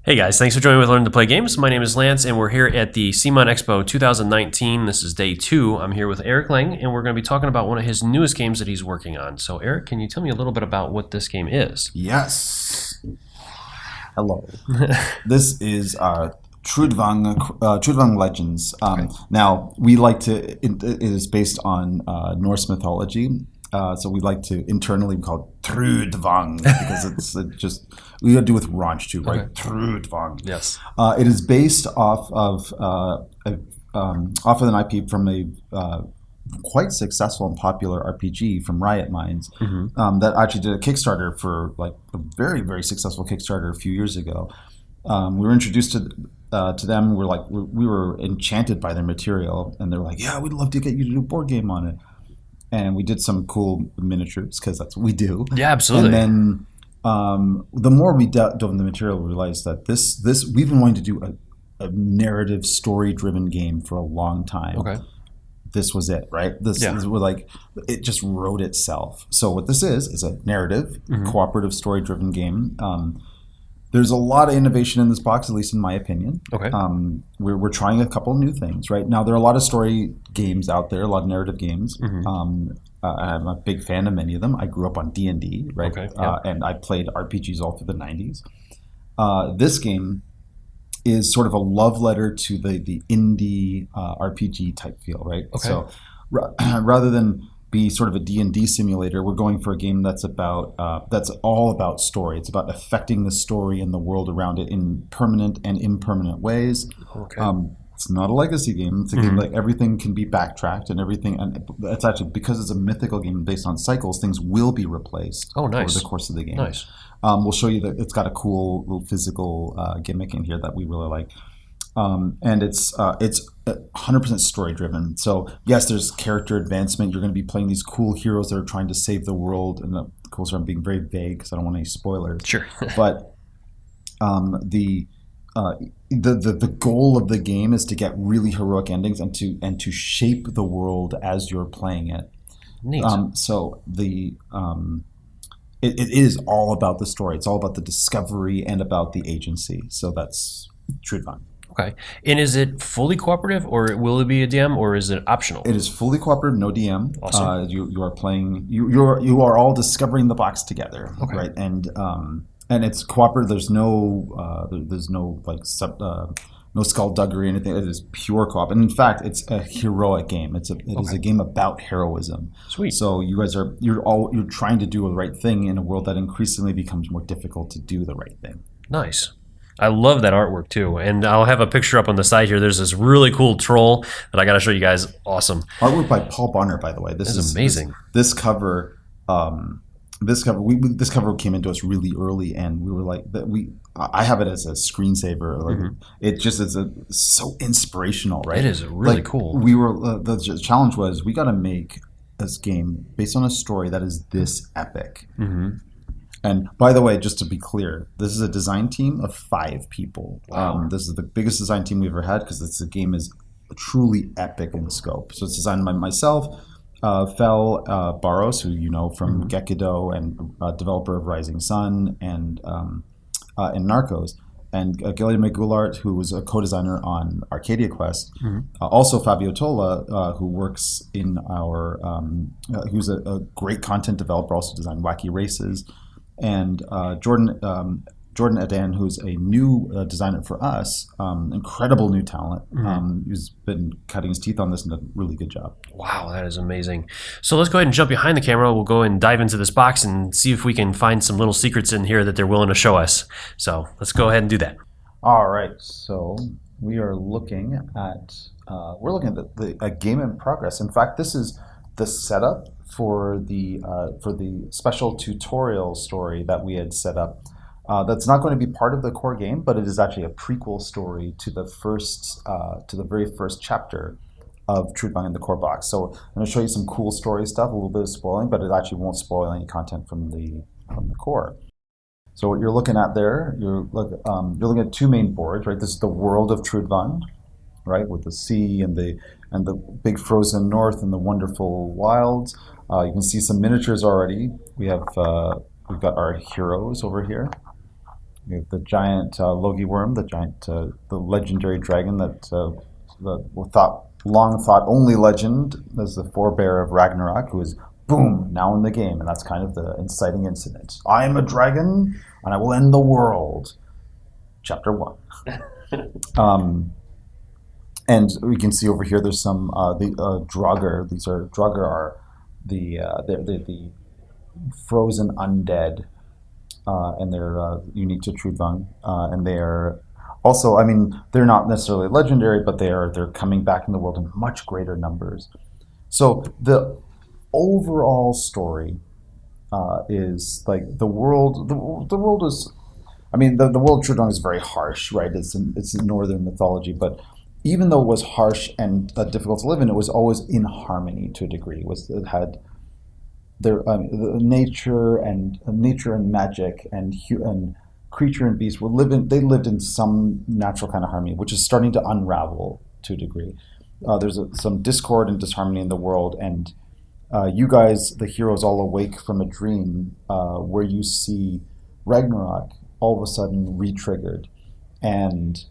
Hey guys, thanks for joining me with Learn to Play Games. My name is Lance, and we're here at the CMON Expo 2019. This is day 2. I'm here with Eric Lang, and we're going to be talking about one of his newest games that he's working on. So Eric, can you tell me a little bit about what this game is? Yes. Hello. This is Trudvang Legends. Now, we like to, it is based on Norse mythology. So we like to internally call it Trudvang because we got to do with raunch too, right? Okay. Trudvang. Yes. It is based off of an IP from a quite successful and popular RPG from Riot Minds that actually did a Kickstarter for like a very, very successful Kickstarter a few years ago. We were introduced to them. We were enchanted by their material, and they were like, "Yeah, we'd love to get you to do a board game on it." And we did some cool miniatures because that's what we do. Yeah, absolutely. And then the more we dove into the material, we realized that this we've been wanting to do a narrative, story-driven game for a long time. Okay. This was it, right? We're like, it just wrote itself. So what this is a narrative, cooperative, story-driven game. There's a lot of innovation in this box, at least in my opinion. Okay. We're trying a couple of new things, right? Now, there are a lot of story games out there, a lot of narrative games. I'm a big fan of many of them. I grew up on D&D, right? Okay. Yeah. And I played RPGs all through the 90s. This game is sort of a love letter to the indie RPG type feel, right? Okay. So rather than be sort of a D&D simulator, we're going for a game that's all about story. It's about affecting the story and the world around it in permanent and impermanent ways. Okay. It's not a legacy game. It's a game like everything can be backtracked and everything. And it's actually, because it's a mythical game based on cycles, things will be replaced over the course of the game. Nice. We'll show you that it's got a cool little physical gimmick in here that we really like. And it's 100% story driven. So yes, there's character advancement. You're going to be playing these cool heroes that are trying to save the world. And of course, I'm being very vague because I don't want any spoilers. Sure. But the goal of the game is to get really heroic endings and to shape the world as you're playing it. Neat. It is all about the story. It's all about the discovery and about the agency. So that's Trudvang. Okay. And is it fully cooperative, or will it be a DM, or is it optional? It is fully cooperative, no DM. Awesome. You are playing. You are all discovering the box together, okay. Right? And it's cooperative. There's no no skullduggery or anything. It is pure co-op. And in fact, it's a heroic game. It is a game about heroism. Sweet. So you guys you're trying to do the right thing in a world that increasingly becomes more difficult to do the right thing. Nice. I love that artwork too, and I'll have a picture up on the side here. There's this really cool troll that I got to show you guys. Awesome artwork by Paul Bonner, by the way. This is amazing. This cover came into us really early, and we were like, I have it as a screensaver. Like, it just is so inspirational, right? It is really cool. We were the challenge was we got to make this game based on a story that is this epic. And by the way, just to be clear, this is a design team of 5 people. Wow. This is the biggest design team we've ever had because the game is truly epic in scope. So it's designed by myself, Fel Barros, who you know from Gekido and developer of Rising Sun and Narcos, and Guilherme Goulart, who was a co-designer on Arcadia Quest. Also Fabio Tola, who works in our, who's a great content developer, also designed Wacky Races. And Jordan Adan, who's a new designer for us, incredible new talent, who's been cutting his teeth on this and done a really good job. Wow, that is amazing. So let's go ahead and jump behind the camera. We'll go and dive into this box and see if we can find some little secrets in here that they're willing to show us. So let's go ahead and do that. All right, so we are looking at a game in progress. In fact, this is the setup for the special tutorial story that we had set up. That's not going to be part of the core game, but it is actually a prequel story to the very first chapter of Trudvang in the core box. So I'm going to show you some cool story stuff, a little bit of spoiling, but it actually won't spoil any content from the core. So what you're looking at there, you're looking at 2 main boards, right? This is the world of Trudvang, right, with the sea and the big frozen north and the wonderful wilds. You can see some miniatures already. We've got our heroes over here. You have the giant Logi worm, the legendary dragon long thought only legend as the forebear of Ragnarok, who is boom now in the game, and that's kind of the inciting incident. I am a dragon, and I will end the world. Chapter 1. And we can see over here there's some the Draugr. Draugr are the frozen undead, and they're unique to Trudvang, and they are also, I mean, they're not necessarily legendary, but they're coming back in the world in much greater numbers. So the overall story is like the world. The world is, I mean, the world of Trudvang is very harsh, right? It's in northern mythology, but even though it was harsh and difficult to live in, it was always in harmony to a degree. It had their nature and magic and creature and beast were living. They lived in some natural kind of harmony, which is starting to unravel to a degree. There's some discord and disharmony in the world, and you guys, the heroes, all awake from a dream where you see Ragnarok all of a sudden re-triggered, and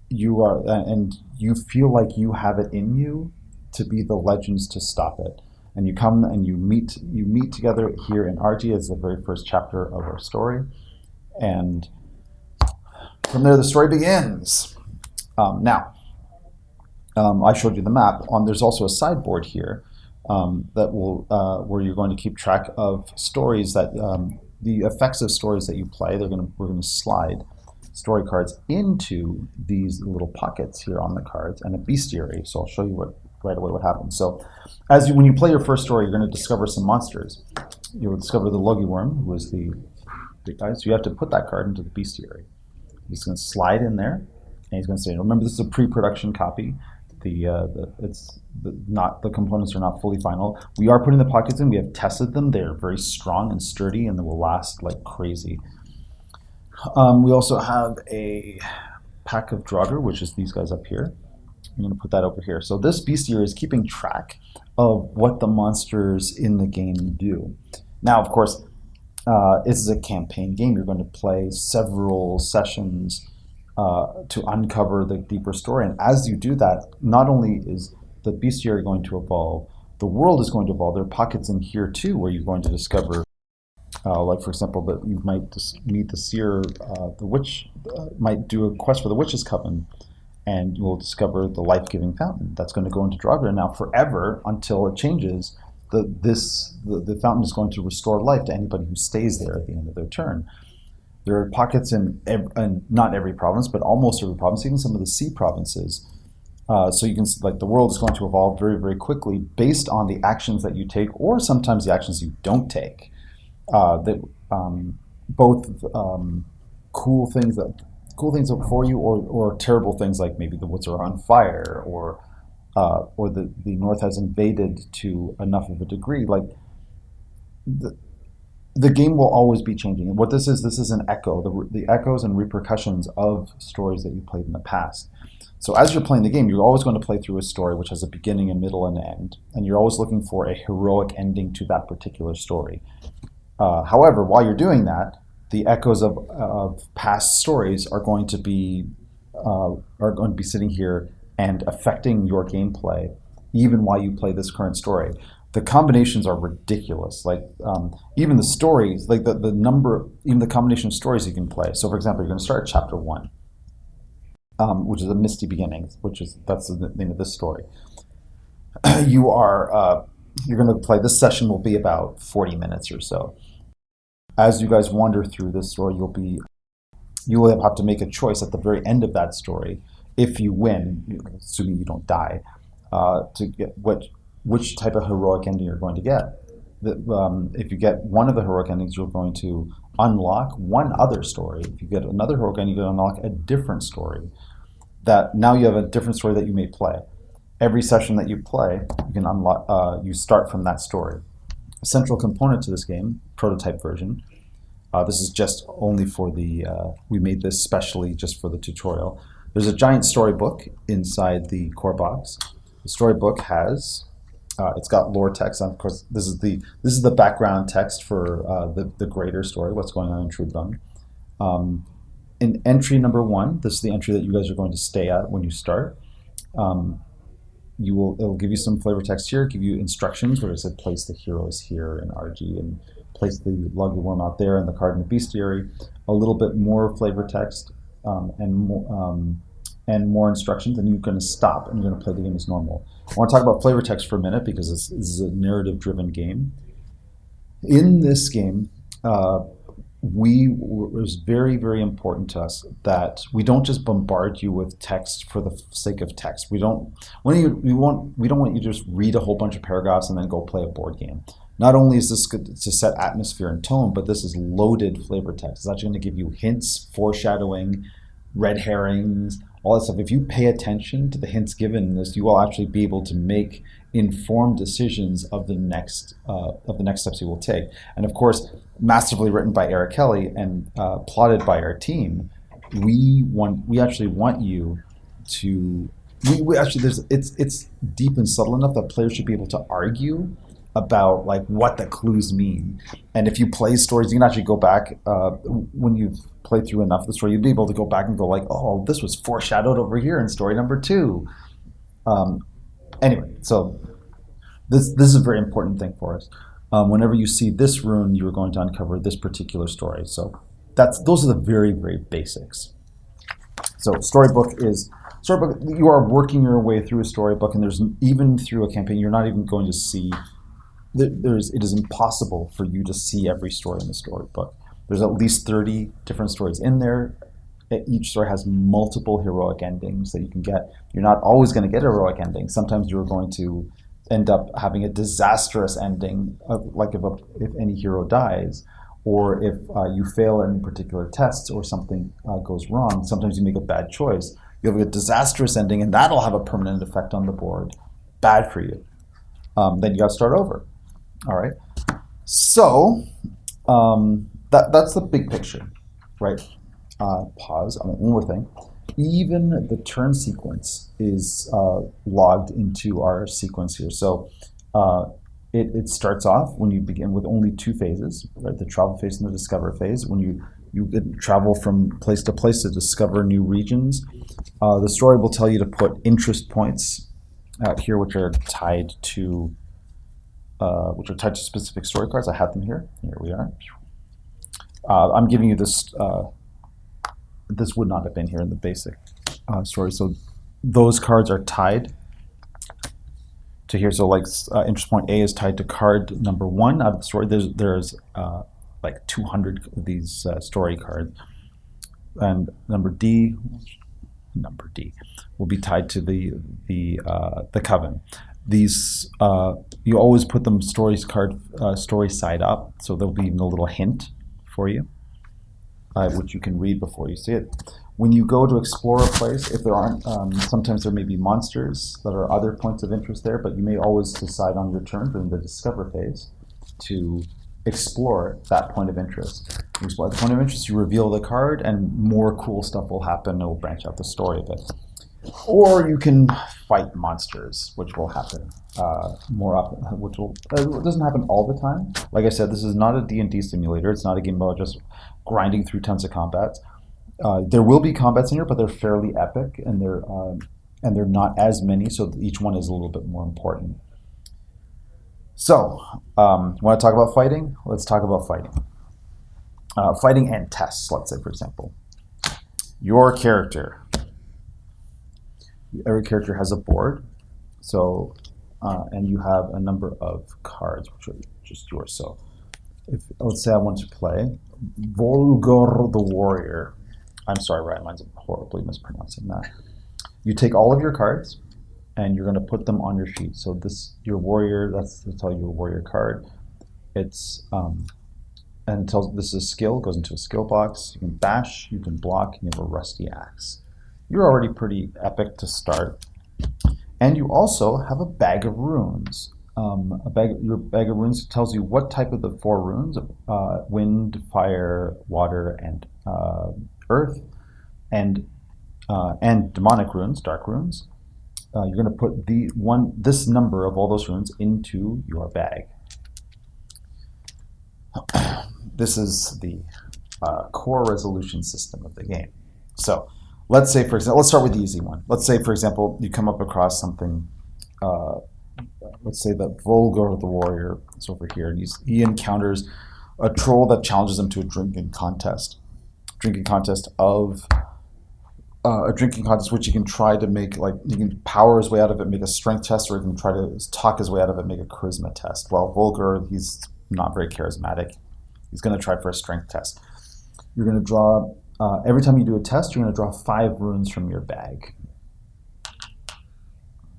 you feel like you have it in you to be the legends to stop it. And you come and you meet together here in Argy as the very first chapter of our story, and from there the story begins. Now, I showed you the map. There's also a sideboard here that will where you're going to keep track of stories that the effects of stories that you play. We're going to slide story cards into these little pockets here on the cards and a bestiary. So I'll show you right away what happens. So when you play your first story, you're going to discover some monsters. You'll discover the Logi worm, who is the guy. So you have to put that card into the bestiary. He's going to slide in there, and he's going to say, "Remember, this is a pre-production copy. The components are not fully final. We are putting the pockets in. We have tested them. They're very strong and sturdy, and they will last like crazy." We also have a pack of Draugr, which is these guys up here. I'm going to put that over here. So this bestiary is keeping track of what the monsters in the game do. Now, of course, this is a campaign game. You're going to play several sessions to uncover the deeper story. And as you do that, not only is the bestiary going to evolve, the world is going to evolve. There are pockets in here too where you're going to discover, like for example, that you might meet the seer, the witch might do a quest for the witch's coven, and you will discover the life-giving fountain that's going to go into Draugr now forever until it changes. The fountain is going to restore life to anybody who stays there at the end of their turn. There are pockets in not every province, but almost every province, even some of the sea provinces. So you can, like, the world is going to evolve very, very quickly based on the actions that you take, or sometimes the actions you don't take. Both cool things for you, or terrible things, like maybe the woods are on fire, or the north has invaded to enough of a degree. Like the game will always be changing. And what this is an echo, the echoes and repercussions of stories that you played in the past. So as you're playing the game, you're always going to play through a story which has a beginning, a middle, and an end, and you're always looking for a heroic ending to that particular story. However, while you're doing that, the echoes of past stories are going to be sitting here and affecting your gameplay, even while you play this current story. The combinations are ridiculous. Like even the stories, like the number, even the combination of stories you can play. So, for example, you're going to start at chapter 1, which is a misty beginning, that's the name of this story. You're going to play. This session will be about 40 minutes or so. As you guys wander through this story, you will have to make a choice at the very end of that story. If you win, assuming you don't die, to get which type of heroic ending you're going to get. If you get one of the heroic endings, you're going to unlock one other story. If you get another heroic ending, you can unlock a different story. That now you have a different story that you may play. Every session that you play, you can unlock. You start from that story. A central component to this game, prototype version. This is just only for the. We made this specially just for the tutorial. There's a giant storybook inside the core box. The storybook has. It's got lore text, and of course, this is the background text for the greater story, what's going on in Trudvang. In entry number 1, this is the entry that you guys are going to stay at when you start. It'll give you some flavor text here, give you instructions where it said place the heroes here in RG and place the lug of worm out there and the card in the bestiary. A little bit more flavor text and more instructions, and you're going to stop and you're going to play the game as normal. I want to talk about flavor text for a minute because this is a narrative-driven game. In this game, it was very, very important to us that we don't just bombard you with text for the sake of text. We don't want you to just read a whole bunch of paragraphs and then go play a board game. Not only is this good to set atmosphere and tone, but this is loaded flavor text. It's actually going to give you hints, foreshadowing, red herrings, all that stuff. If you pay attention to the hints given in this, you will actually be able to make informed decisions of the next steps you will take. And of course, massively written by Eric Kelly and plotted by our team, we actually want you to. It's deep and subtle enough that players should be able to argue about like what the clues mean. And if you play stories, you can actually go back when you've played through enough of the story, you'd be able to go back and go like, oh, this was foreshadowed over here in story number 2. Anyway, so this is a very important thing for us. Whenever you see this rune, you are going to uncover this particular story. So those are the very, very basics. So storybook, you are working your way through a storybook, and there's even through a campaign, you're not even going to see. It is impossible for you to see every story in the storybook. There's at least 30 different stories in there. Each story has multiple heroic endings that you can get. You're not always going to get a heroic ending. Sometimes you're going to end up having a disastrous ending, like if any hero dies, or if you fail in particular tests or something goes wrong. Sometimes you make a bad choice. You have a disastrous ending, and that'll have a permanent effect on the board. Bad for you. Then you got to start over. All right. So that's the big picture, right? Pause. One more thing. Even the turn sequence is logged into our sequence here. So it starts off when you begin with only 2 phases, right? The travel phase and the discover phase. When you travel from place to place to discover new regions, the story will tell you to put interest points out here, which are tied to specific story cards. I have them here. Here we are. I'm giving you this. This would not have been here in the basic story. So those cards are tied to here. So like interest point A is tied to card number 1 out of the story. There's like 200 of these story cards, and number D will be tied to the coven. These you always put them story side up, so there'll be a little hint for you, which you can read before you see it. When you go to explore a place, if there aren't, sometimes there may be monsters that are other points of interest there, but you may always decide on your turn during the discover phase to explore that point of interest. You explore the point of interest, you reveal the card, and more cool stuff will happen. It will branch out the story a bit. Or you can fight monsters, which will happen more often. It doesn't happen all the time. Like I said, this is not a D&D simulator. It's not a game about just grinding through tons of combats. There will be combats in here, but they're fairly epic, and they're not as many, so each one is a little bit more important. So, want to talk about fighting? Let's talk about fighting. Fighting and tests, let's say, for example. Your character. Every character has a board, so and you have a number of cards, which are just yours. So, let's say I want to play Volgar the Warrior. I'm sorry, Ryan, mine's horribly mispronouncing that. You take all of your cards, and you're going to put them on your sheet. So your warrior, that's to tell you your warrior card. It's and it tells this is a skill, goes into a skill box. You can bash, you can block, and you have a rusty axe. You're already pretty epic to start. And you also have a bag of runes. Your bag of runes tells you what type of the 4 runes, wind, fire, water, and earth, and demonic runes, dark runes. You're going to put this number of all those runes into your bag. This is the core resolution system of the game. So let's say, for example, let's start with the easy one. Let's say, for example, you come up across something. Let's say that Volgar the warrior is over here, and he encounters a troll that challenges him to a drinking contest. A drinking contest which he can try to make, like, he can power his way out of it, make a strength test, or he can try to talk his way out of it, make a charisma test. Well, Volgar, he's not very charismatic. He's going to try for a strength test. You're going to draw, every time you do a test, you're going to draw 5 runes from your bag.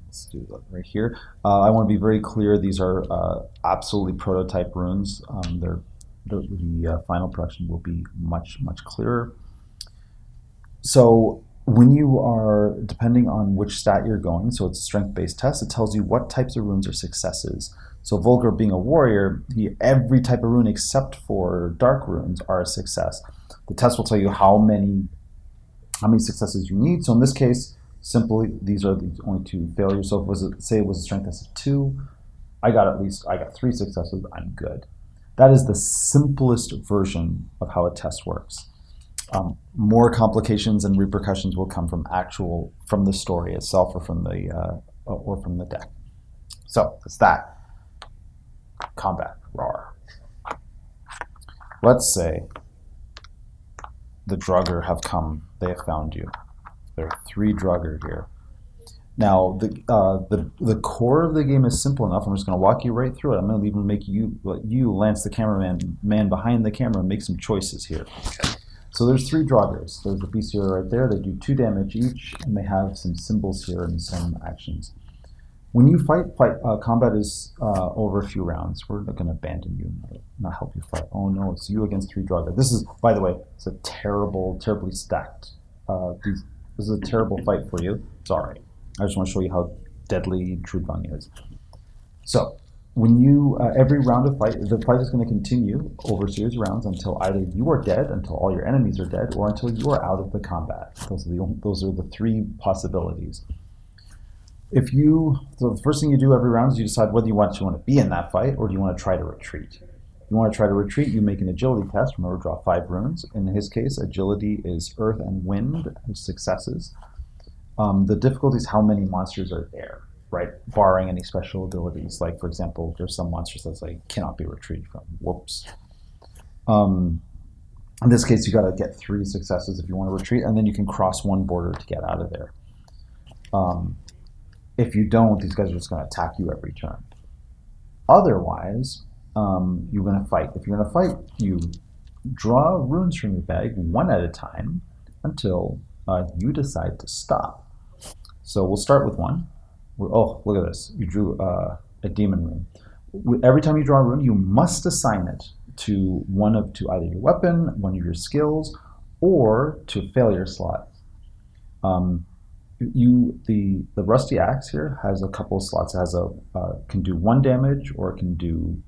Let's do that right here. I want to be very clear, these are absolutely prototype runes. The final production will be much, much clearer. So when you are, depending on which stat you're going, so it's a strength-based test, it tells you what types of runes are successes. So Volgar being a warrior, every type of rune except for dark runes are a success. The test will tell you how many successes you need. So in this case, simply, these are the only 2 failures. So say it was a strength test of 2, I got 3 successes, I'm good. That is the simplest version of how a test works. More complications and repercussions will come from the story itself, or from the deck. So it's that. Combat. Roar. Let's say the Drugger have come. They have found you. There are 3 Drugger here. Now the core of the game is simple enough. I'm just going to walk you right through it. I'm going to even make you, Lance, the man behind the camera, make some choices here. Okay. So there's 3 Draugrs. There's the bestiary right there. They do 2 damage each, and they have some symbols here and some actions. When you fight, combat is over a few rounds. We're not going to abandon you, not help you fight. Oh no, it's you against 3 Draugr. This is, by the way, it's a terribly stacked. This is a terrible fight for you. Sorry. I just want to show you how deadly Trudvang is. So when you, every round of fight, the fight is going to continue over a series of rounds until either you are dead, until all your enemies are dead, or until you are out of the combat. Those are the 3 possibilities. So the first thing you do every round is you decide whether you want to be in that fight, or do you want to try to retreat. If you want to try to retreat, you make an agility test. Remember, draw 5 runes. In his case, agility is earth and wind as successes. The difficulty is how many monsters are there, right? Barring any special abilities. Like, for example, there's some monsters that's like cannot be retreated from. Whoops. In this case, you got to get 3 successes if you want to retreat, and then you can cross 1 border to get out of there. If you don't, these guys are just going to attack you every turn. Otherwise, you're going to fight. If you're going to fight, you draw runes from your bag 1 at a time until you decide to stop. So we'll start with 1. Oh, look at this. You drew a demon rune. Every time you draw a rune, you must assign it to either your weapon, one of your skills, or to a failure slot. The Rusty Axe here has a couple of slots. It has can do 1 damage, or it can do,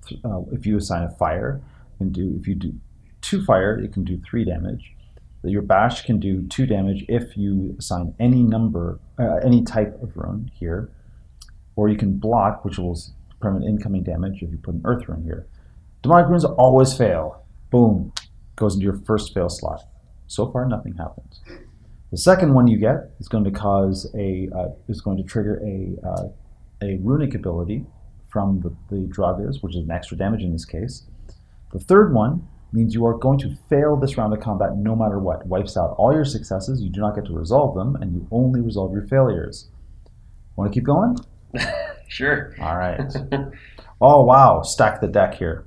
if you assign a fire, if you do 2 fire, it can do 3 damage. Your bash can do 2 damage if you assign any type of rune here, or you can block, which will permit incoming damage if you put an earth rune here. Demonic runes always fail. Boom, goes into your first fail slot. So far, nothing happens. The second one you get is going to trigger a runic ability from the Draugrs, which is an extra damage in this case. The third one means you are going to fail this round of combat no matter what. Wipes out all your successes, you do not get to resolve them, and you only resolve your failures. Want to keep going? Sure. All right. Oh, wow. Stack the deck here.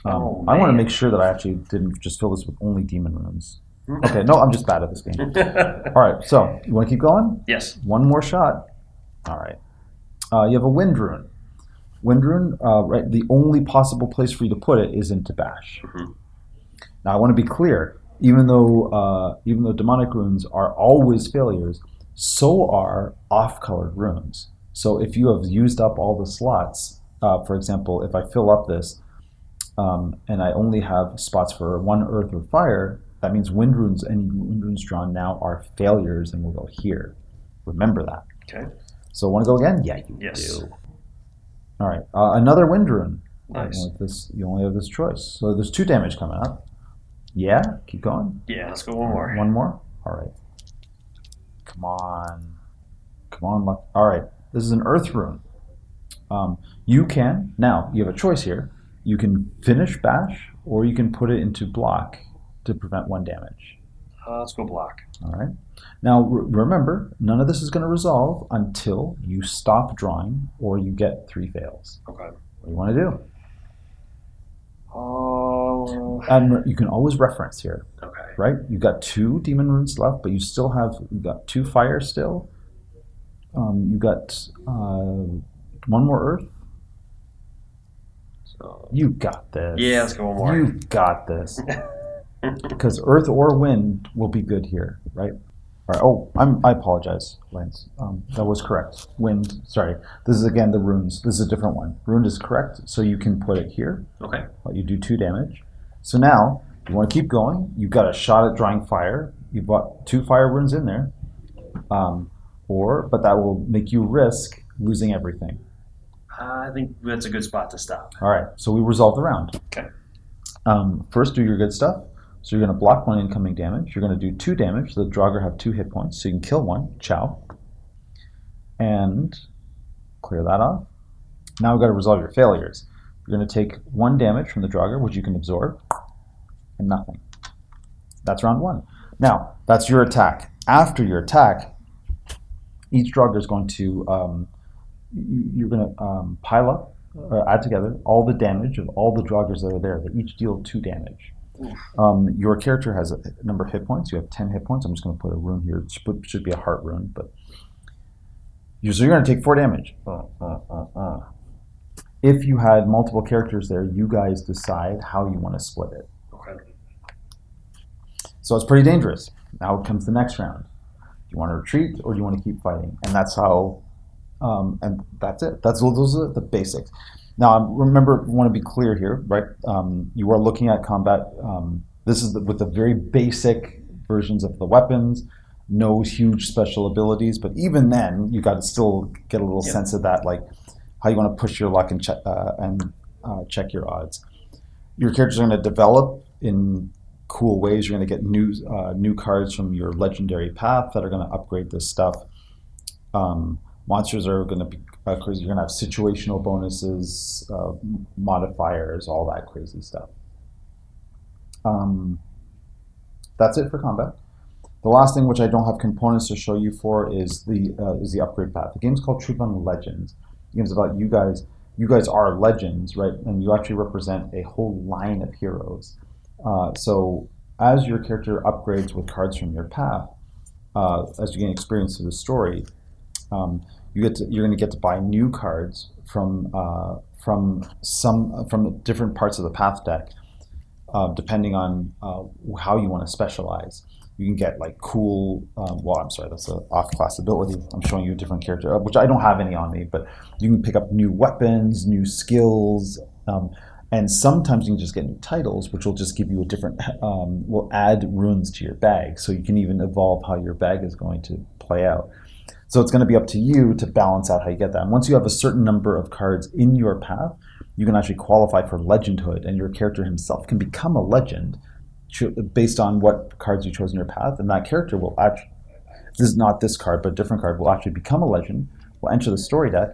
I want to make sure that I actually didn't just fill this with only demon runes. Okay, no, I'm just bad at this game. All right, so you want to keep going? Yes. 1 more shot. All right. You have a wind rune. Wind rune, right? The only possible place for you to put it is into bash. Mm-hmm. Now, I want to be clear. Even though demonic runes are always failures, so are off-colored runes. So if you have used up all the slots, for example, if I fill up this and I only have spots for 1 earth or fire, that means wind runes, any wind runes drawn now are failures and will go here. Remember that. Okay. So want to go again? Yeah, you do. All right. Another wind rune. Nice. You only have this choice. So there's 2 damage coming up. Yeah, keep going. Yeah, let's go one more. One more? All right. Come on. Come on, luck. All right. This is an earth rune. You can, now, you have a choice here. You can finish bash, or you can put it into block to prevent 1 damage. Let's go block. All right. Now, remember, none of this is going to resolve until you stop drawing or you get 3 fails. Okay. What do you want to do? Oh. And you can always reference here. Okay. Right? You've got 2 demon runes left, but you've got 2 fire still. You got 1 more earth. So. You got this. Yeah, let's go one more. You got this. Because earth or wind will be good here, right? All right. I apologize, Lance. That was correct. Wind. Sorry. This is again the runes. This is a different one. Rune is correct, so you can put it here. Okay. You do 2 damage. So now you want to keep going. You've got a shot at drawing fire. You've got 2 fire runes in there, but that will make you risk losing everything. I think that's a good spot to stop. All right. So we resolve the round. Okay. First, do your good stuff. So you're going to block 1 incoming damage. You're going to do 2 damage. The Draugr have 2 hit points, so you can kill 1. Ciao. And clear that off. Now we've got to resolve your failures. You're going to take 1 damage from the Draugr, which you can absorb, and nothing. That's round 1. Now, that's your attack. After your attack, each Draugr is going to, you're going to pile up, or add together, all the damage of all the Draugrs that are there. They each deal 2 damage. Your character has a number of hit points. You have 10 hit points. I'm just going to put a rune here. It should be a heart rune, but so you're going to take 4 damage. If you had multiple characters there, you guys decide how you want to split it. Okay. So it's pretty dangerous. Now comes the next round. Do you want to retreat or do you want to keep fighting? And that's how. And that's it. Those are the basics. Now, remember, want to be clear here, right? You are looking at combat. This is with the very basic versions of the weapons, no huge special abilities, but even then, you got to still get a little sense of that, like how you want to push your luck and check your odds. Your characters are going to develop in cool ways. You're going to get new cards from your legendary path that are going to upgrade this stuff. Monsters are going to be crazy. You're going to have situational bonuses, modifiers, all that crazy stuff. That's it for combat. The last thing, which I don't have components to show you for, is the upgrade path. The game's called Trudvang Legends. The game's about you guys. You guys are legends, right? And you actually represent a whole line of heroes. So as your character upgrades with cards from your path, as you gain experience through the story, you're going to get to buy new cards from different parts of the path deck, depending on how you want to specialize. You can get like cool. I'm sorry, that's an off-class ability. I'm showing you a different character, which I don't have any on me, but you can pick up new weapons, new skills, and sometimes you can just get new titles, which will just give you a different. Will add runes to your bag, so you can even evolve how your bag is going to play out. So it's going to be up to you to balance out how you get that. And once you have a certain number of cards in your path, you can actually qualify for legendhood, and your character himself can become a legend based on what cards you chose in your path. And that character will actually, this is not this card, but a different card, will actually become a legend, will enter the story deck.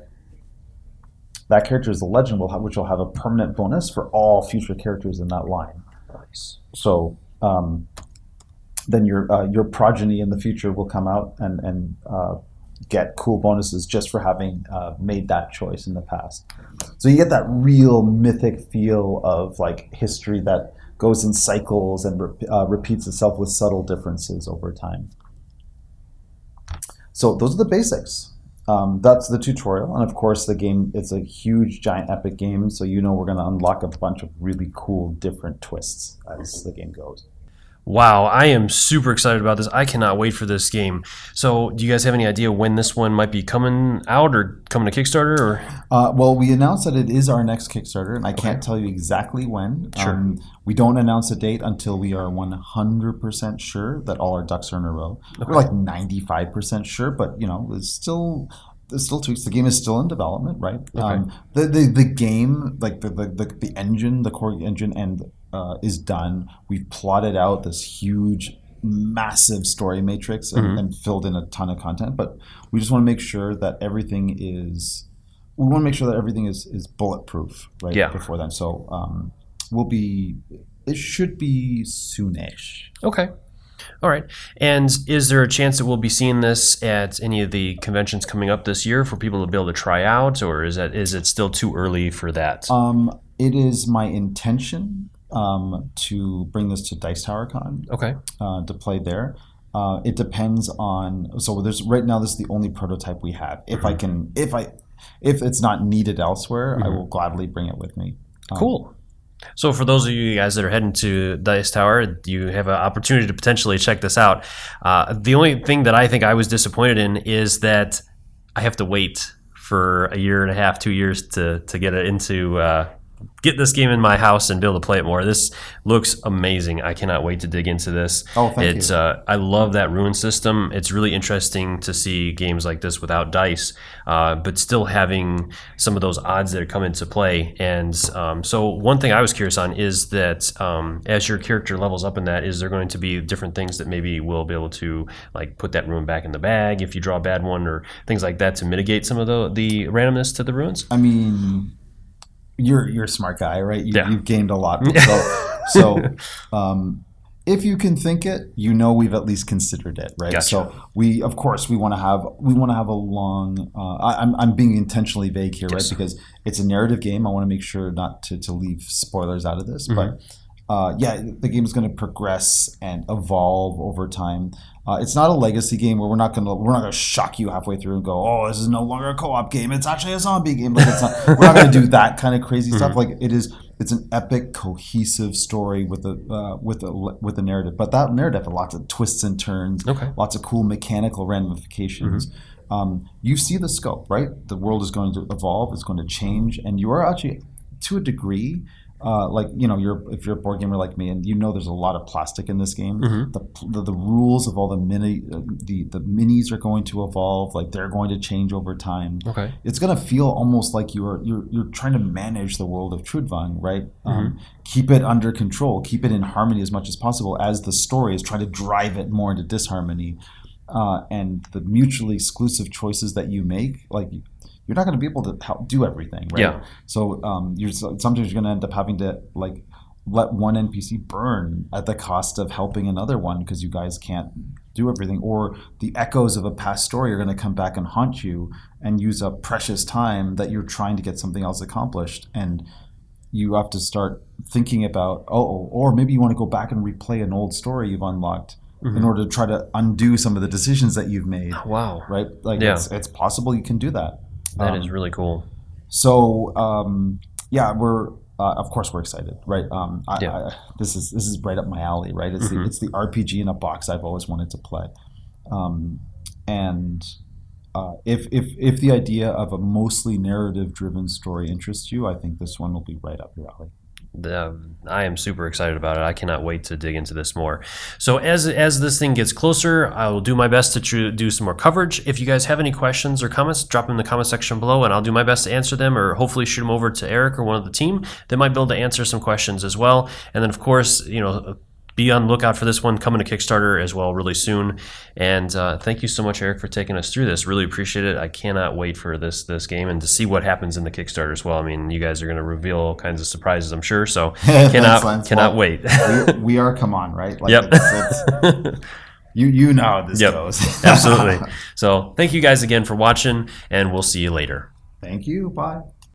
That character is a legend, which will have a permanent bonus for all future characters in that line. Nice. So then your progeny in the future will come out and get cool bonuses just for having made that choice in the past. So you get that real mythic feel of like history that goes in cycles and repeats itself with subtle differences over time. So those are the basics. That's the tutorial, and of course the game, it's a huge, giant, epic game, so we're going to unlock a bunch of really cool, different twists as the game goes. Wow, I am super excited about this. I cannot wait for this game. So do you guys have any idea when this one might be coming out or coming to Kickstarter? Or? Well, we announced that it is our next Kickstarter, and I can't tell you exactly when. Sure. We don't announce a date until we are 100% sure that all our ducks are in a row. Okay. We're like 95% sure, but there's still tweaks. The game is still in development, right? Okay. The game, like the engine, the core engine, and is done. We've plotted out this huge, massive story matrix and filled in a ton of content. But we just want to make sure that everything is. We want to make sure that everything is bulletproof, right? Yeah. Before then, so we'll be. It should be soonish. Okay. All right. And is there a chance that we'll be seeing this at any of the conventions coming up this year for people to be able to try out, or is it still too early for that? It is my intention to bring this to Dice Tower Con. Okay. To play there. It depends on. So there's right now. This is the only prototype we have. If I can, if it's not needed elsewhere, I will gladly bring it with me. Cool. So for those of you guys that are heading to Dice Tower, you have an opportunity to potentially check this out. The only thing that I think I was disappointed in is that I have to wait for a year and a half, 2 years to get it into get this game in my house and be able to play it more. This looks amazing. I cannot wait to dig into this. Oh, thank you. I love that rune system. It's really interesting to see games like this without dice, but still having some of those odds that come into play. And so one thing I was curious on is that as your character levels up in that, is there going to be different things that maybe we'll be able to like put that rune back in the bag if you draw a bad one, or things like that to mitigate some of the randomness to the runes? I mean, you're a smart guy, right? You've gamed a lot. So if you can think it, we've at least considered it, right? Gotcha. So we want to have a long. I'm being intentionally vague here, right? Because it's a narrative game. I want to make sure not to leave spoilers out of this, but the game is going to progress and evolve over time. It's not a legacy game where we're not gonna shock you halfway through and go, oh, this is no longer a co-op game. It's actually a zombie game. Like we're not gonna do that kind of crazy stuff. Like it's an epic, cohesive story with a narrative. But that narrative has lots of twists and turns, lots of cool mechanical ramifications. You see the scope, right? The world is going to evolve. It's going to change, and you are actually, to a degree. If you're a board gamer like me, and there's a lot of plastic in this game. The rules of all the minis are going to evolve. Like they're going to change over time. Okay, it's going to feel almost like you're trying to manage the world of Trudvang, right? Keep it under control, keep it in harmony as much as possible, as the story is trying to drive it more into disharmony. And the mutually exclusive choices that you make, like. You're not going to be able to do everything, right? Yeah. So sometimes you're going to end up having to like let one NPC burn at the cost of helping another one because you guys can't do everything, or the echoes of a past story are going to come back and haunt you and use up precious time that you're trying to get something else accomplished, and you have to start thinking about or maybe you want to go back and replay an old story you've unlocked. In order to try to undo some of the decisions that you've made. Wow. Right? Like it's possible you can do that. That is really cool. So we're of course we're excited, right? This is right up my alley, right? It's the RPG in a box I've always wanted to play, and if the idea of a mostly narrative driven story interests you, I think this one will be right up your alley. I am super excited about it. I cannot wait to dig into this more. So as this thing gets closer, I will do my best to do some more coverage. If you guys have any questions or comments, drop them in the comment section below, and I'll do my best to answer them, or hopefully shoot them over to Eric or one of the team. They might be able to answer some questions as well. And then, of course, be on the lookout for this one coming to Kickstarter as well really soon. And thank you so much, Eric, for taking us through this. Really appreciate it. I cannot wait for this game and to see what happens in the Kickstarter as well. I mean, you guys are going to reveal all kinds of surprises, I'm sure. So cannot wait. we are come on, right? Like yep. It's you know how this goes. Absolutely. So thank you guys again for watching, and we'll see you later. Thank you. Bye.